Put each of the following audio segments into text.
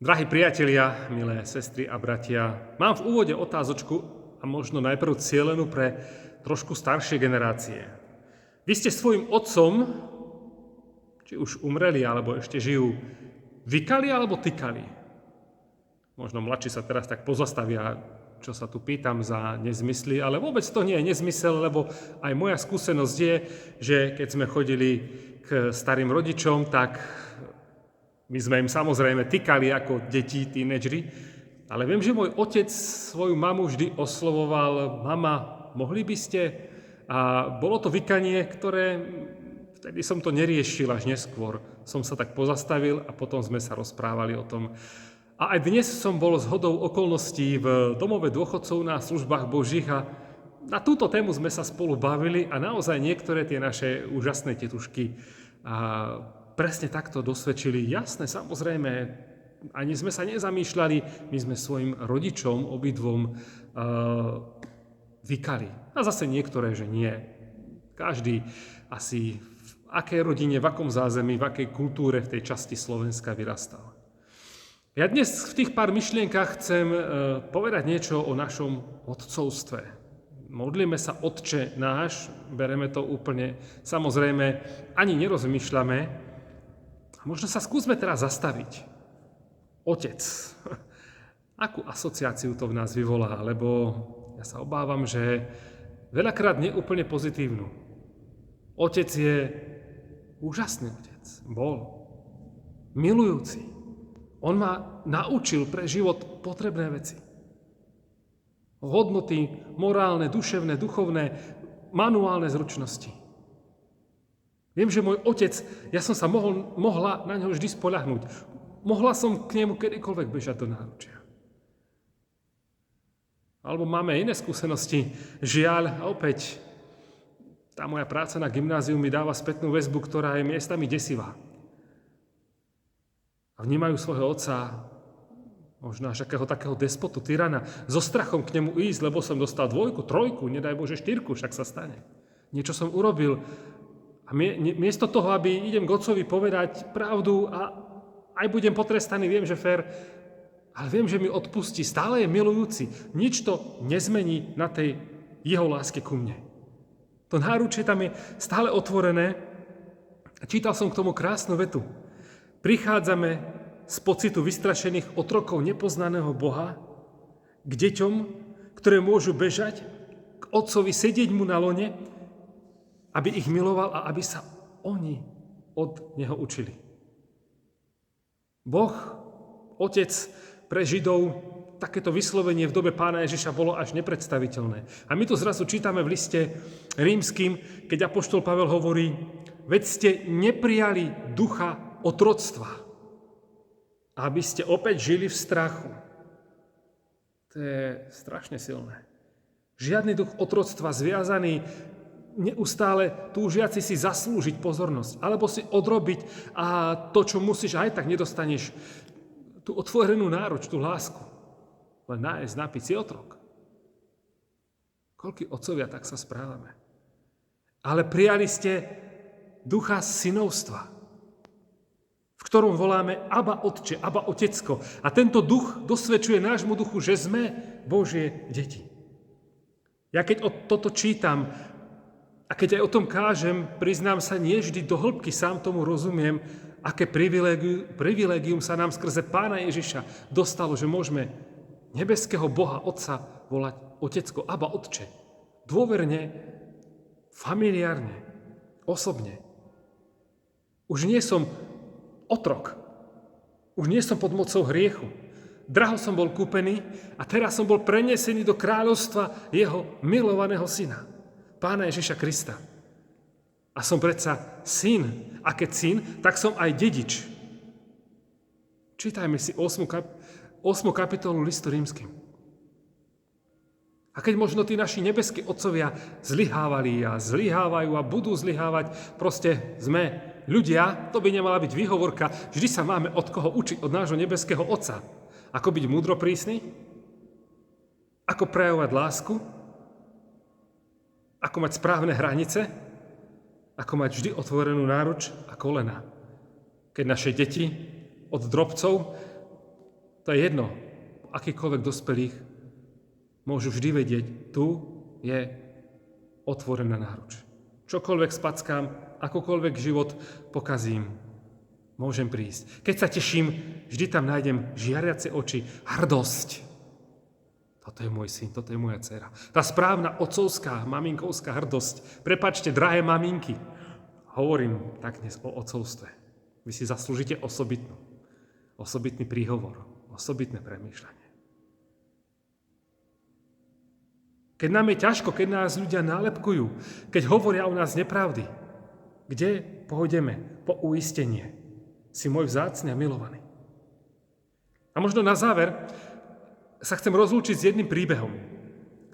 Drahí priatelia, milé sestry a bratia, mám v úvode otázočku a možno najprv cielenú pre trošku staršie generácie. Vy ste svojim otcom, či už umreli alebo ešte žijú, vykali alebo tykali? Možno mladší sa teraz tak pozastavia, čo sa tu pýtam za nezmysly, ale vôbec to nie je nezmysel, lebo aj moja skúsenosť je, že keď sme chodili k starým rodičom, tak my sme im samozrejme tykali ako deti, tínedžeri, ale viem, že môj otec svoju mamu vždy oslovoval: mama, mohli by ste? A bolo to vykanie, ktoré vtedy som to neriešil, až neskôr som sa tak pozastavil a potom sme sa rozprávali o tom. A aj dnes som bol zhodou okolností v domove dôchodcov na službách Božích a na túto tému sme sa spolu bavili a naozaj niektoré tie naše úžasné tetušky presne takto dosvedčili. Jasné, samozrejme, ani sme sa nezamýšľali, my sme svojim rodičom obidvom vykali. A zase niektoré, že nie. Každý asi v akej rodine, v akom zázemí, v akej kultúre v tej časti Slovenska vyrastal. Ja dnes v tých pár myšlienkach chcem povedať niečo o našom otcovstve. Modlíme sa Otče náš, bereme to úplne, samozrejme, ani nerozmýšľame. Možno sa skúsme teraz zastaviť. Otec. Akú asociáciu to v nás vyvolá? Lebo ja sa obávam, že veľakrát neúplne pozitívnu. Otec je úžasný otec. Bol. Milujúci. On ma naučil pre život potrebné veci. Hodnoty morálne, duševné, duchovné, manuálne zručnosti. Viem, že môj otec, ja som sa mohla na ňo vždy spoľahnúť. Mohla som k nemu kedykoľvek bežať do náručia. Alebo máme iné skúsenosti. Žiaľ, a opäť, tá moja práca na gymnáziu mi dáva spätnú väzbu, ktorá je miestami desivá. A vnímajú svojho otca možno až takého despotu, tyrana, so strachom k nemu ísť, lebo som dostal 2, 3, nedaj Bože 4, však sa stane. Niečo som urobil. A miesto toho, aby idem k otcovi povedať pravdu a aj budem potrestaný, viem, že fér, ale viem, že mi odpustí, stále je milujúci. Nič to nezmení na tej jeho láske ku mne. To náručie tam je stále otvorené. Čítal som k tomu krásnu vetu. Prichádzame z pocitu vystrašených otrokov nepoznaného Boha k deťom, ktoré môžu bežať k otcovi, sedieť mu na lone, aby ich miloval a aby sa oni od neho učili. Boh, Otec pre Židov, takéto vyslovenie v dobe Pána Ježiša bolo až nepredstaviteľné. A my tu zrazu čítame v liste rímskym, keď apoštol Pavel hovorí: veď ste neprijali ducha otroctva, aby ste opäť žili v strachu. To je strašne silné. Žiadny duch otroctva zviazaný, neustále túžiaci si zaslúžiť pozornosť, alebo si odrobiť a to, čo musíš, aj tak nedostaneš tú otvorenú náruč, tú lásku. Len nájsť, napiť si otrok. Koľkí otcovia tak sa správame. Ale prijali ste ducha synovstva, v ktorom voláme Abba Otče, Abba Otecko. A tento duch dosvedčuje nášmu duchu, že sme Božie deti. Ja keď toto čítam, a keď aj o tom kážem, priznám sa, nie vždy do hĺbky sám tomu rozumiem, aké privilégium sa nám skrze Pána Ježiša dostalo, že môžeme nebeského Boha, Otca volať Otecko, Abba Otče. Dôverne, familiárne, osobne. Už nie som otrok. Už nie som pod mocou hriechu. Draho som bol kúpený a teraz som bol prenesený do kráľovstva jeho milovaného syna, Pána Ježiša Krista. A som predsa syn. A keď syn, tak som aj dedič. Čítajme si 8. kapitolu listu rímskym. A keď možno tí naši nebeskí otcovia zlyhávali a zlyhávajú a budú zlyhávať, proste sme ľudia, to by nemala byť výhovorka, vždy sa máme od koho učiť, od nášho nebeského Otca. Ako byť múdro prísny, ako prejavovať lásku, ako mať správne hranice, ako mať vždy otvorenú náruč a kolena. Keď naše deti od drobcov To je jedno. Akýkoľvek dospelých môžu vždy vedieť, tu je otvorená náruč. Čokoľvek spackám, akokoľvek život pokazím, môžem prísť. Keď sa teším, vždy tam nájdem žiariace oči, hrdosť. Toto je môj syn, toto je moja dcera. Tá správna otcovská, maminkovská hrdosť. Prepáčte, drahé maminky, hovorím tak dnes o otcovstve. Vy si zaslúžite osobitný príhovor, osobitné premýšľanie. Keď nám je ťažko, keď nás ľudia nálepkujú, keď hovoria o nás nepravdy, kde pôjdeme po uistenie? Si môj vzácny a milovaný. A možno na záver sa chcem rozlúčiť s jedným príbehom,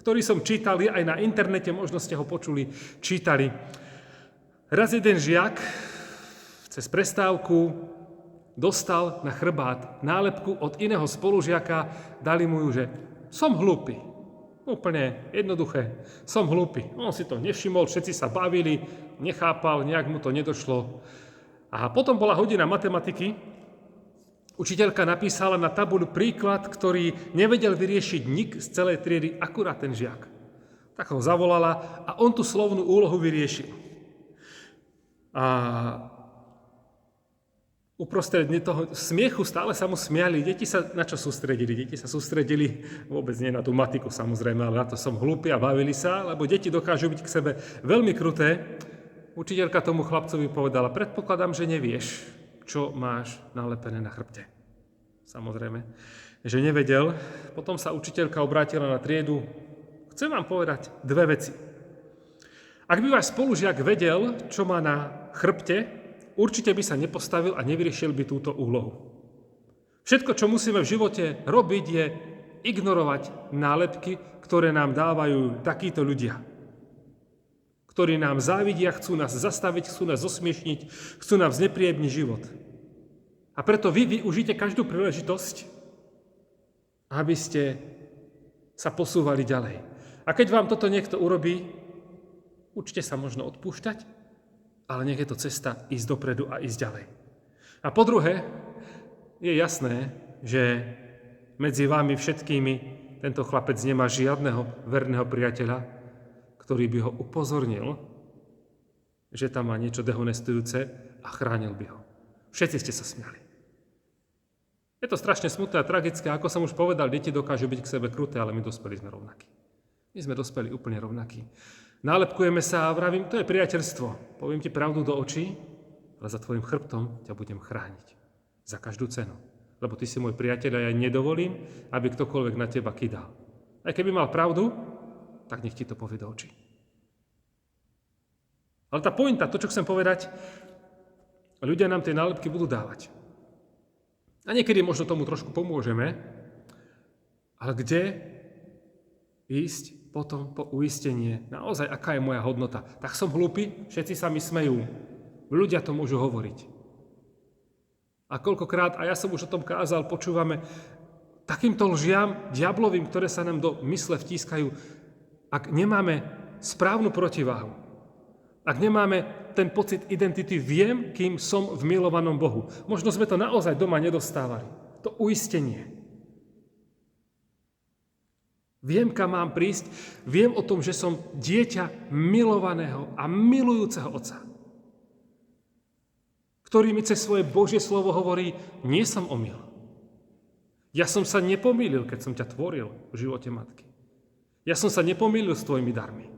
ktorý som čítal aj na internete, možno ste ho počuli, čítali. Raz jeden žiak cez prestávku dostal na chrbát nálepku od iného spolužiaka, dali mu ju, že som hlúpy. Úplne jednoduché, som hlúpy. On si to nevšimol, všetci sa bavili, nechápal, nejak mu to nedošlo. A potom bola hodina matematiky. Učiteľka napísala na tabuľu príklad, ktorý nevedel vyriešiť nik z celej triedy, akurát ten žiak. Tak ho zavolala a on tú slovnú úlohu vyriešil. A uprostred toho smiechu stále sa mu smiali. Deti sa na čo sústredili? Deti sa sústredili vôbec nie na tú matiku, samozrejme, ale na to som hlúpy a bavili sa, lebo deti dokážu byť k sebe veľmi kruté. Učiteľka tomu chlapcovi povedala, predpokladám, že nevieš, čo máš nalepené na chrbte. Samozrejme, že nevedel. Potom sa učiteľka obrátila na triedu. Chcem vám povedať dve veci. Ak by váš spolužiak vedel, čo má na chrbte, určite by sa nepostavil a nevyriešil by túto úlohu. Všetko, čo musíme v živote robiť, je ignorovať nálepky, ktoré nám dávajú takíto ľudia, ktorí nám závidia, chcú nás zastaviť, chcú nás zosmiešniť, chcú nám znepríjemniť život. A preto vy využite každú príležitosť, aby ste sa posúvali ďalej. A keď vám toto niekto urobí, učte sa možno odpúšťať, ale nech je to cesta ísť dopredu a ísť ďalej. A po druhé, je jasné, že medzi vami všetkými tento chlapec nemá žiadneho verného priateľa, ktorý by ho upozornil, že tam má niečo dehonestujúce a chránil by ho. Všetci ste sa smiali. Je to strašne smutné a tragické, ako som už povedal, deti dokážu byť k sebe kruté, ale my dospelí sme rovnakí. My sme dospelí úplne rovnakí. Nálepkujeme sa a vravím, to je priateľstvo. Poviem ti pravdu do očí, ale za tvojim chrbtom ťa budem chrániť. Za každú cenu. Lebo ty si môj priateľ a ja nedovolím, aby ktokoľvek na teba kydal. Aj keby mal pravdu, tak nech ti to povie do očí. Ale tá pointa, to, čo chcem povedať, ľudia nám tie nálepky budú dávať. A niekedy možno tomu trošku pomôžeme, ale kde ísť potom po uistenie? Naozaj, aká je moja hodnota? Tak som hlúpy, všetci sa mi smejú. Ľudia to môžu hovoriť. A koľkokrát, a ja som už o tom kázal, počúvame takýmto lžiam diablovým, ktoré sa nám do mysle vtískajú, ak nemáme správnu protiváhu, ak nemáme ten pocit identity, viem, kým som v milovanom Bohu. Možno sme to naozaj doma nedostávali. To uistenie. Viem, kam mám prísť, viem o tom, že som dieťa milovaného a milujúceho Otca, ktorý mi cez svoje Božie slovo hovorí, nie som omyl. Ja som sa nepomýlil, keď som ťa tvoril v živote matky. Ja som sa nepomýlil s tvojimi darmi.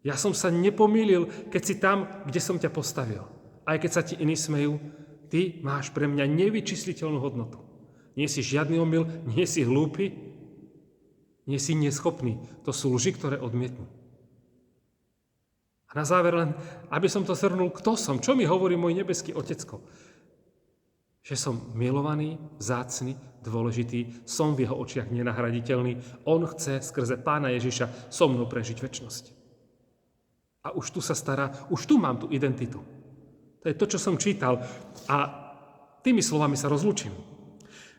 Ja som sa nepomýlil, keď si tam, kde som ťa postavil. Aj keď sa ti iní smejú, ty máš pre mňa nevyčísliteľnú hodnotu. Nie si žiadny omyl, nie si hlúpy, nie si neschopný. To sú lži, ktoré odmietnú. A na záver len, aby som to zhrnul, kto som, čo mi hovorí môj nebeský Otecko. Že som milovaný, vzácny, dôležitý, som v jeho očiach nenahraditeľný. On chce skrze Pána Ježiša so mnou prežiť večnosť. A už tu sa stará, už tu mám tú identitu. To je to, čo som čítal. A tými slovami sa rozlúčim.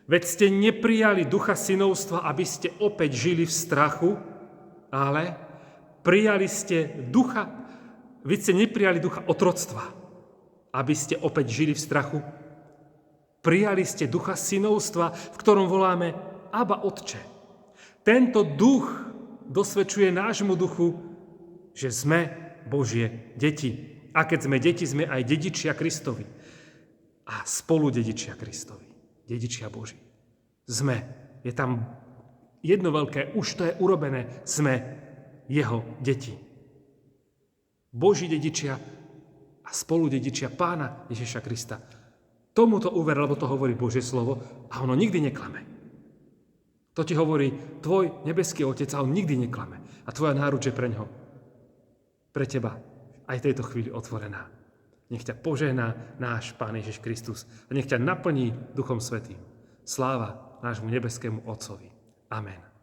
Veď ste neprijali ducha synovstva, aby ste opäť žili v strachu, ale neprijali ducha otroctva, aby ste opäť žili v strachu. Prijali ste ducha synovstva, v ktorom voláme Abba, Otče. Tento duch dosvedčuje nášmu duchu, že sme Božie deti. A keď sme deti, sme aj dedičia Kristovi. A spolu dedičia Kristovi. Dedičia Boží. Sme. Je tam jedno veľké, už to je urobené. Sme jeho deti. Boží dedičia a spolu dedičia Pána Ježiša Krista. Tomuto uver, lebo to hovorí Božie slovo a ono nikdy neklame. To ti hovorí tvoj nebeský Otec a on nikdy neklame. A tvoja náruč je preňho, pre teba aj v tejto chvíli otvorená. Nech ťa požehná náš Pán Ježiš Kristus a nech ťa naplní Duchom Svätým. Sláva nášmu nebeskému Otcovi. Amen.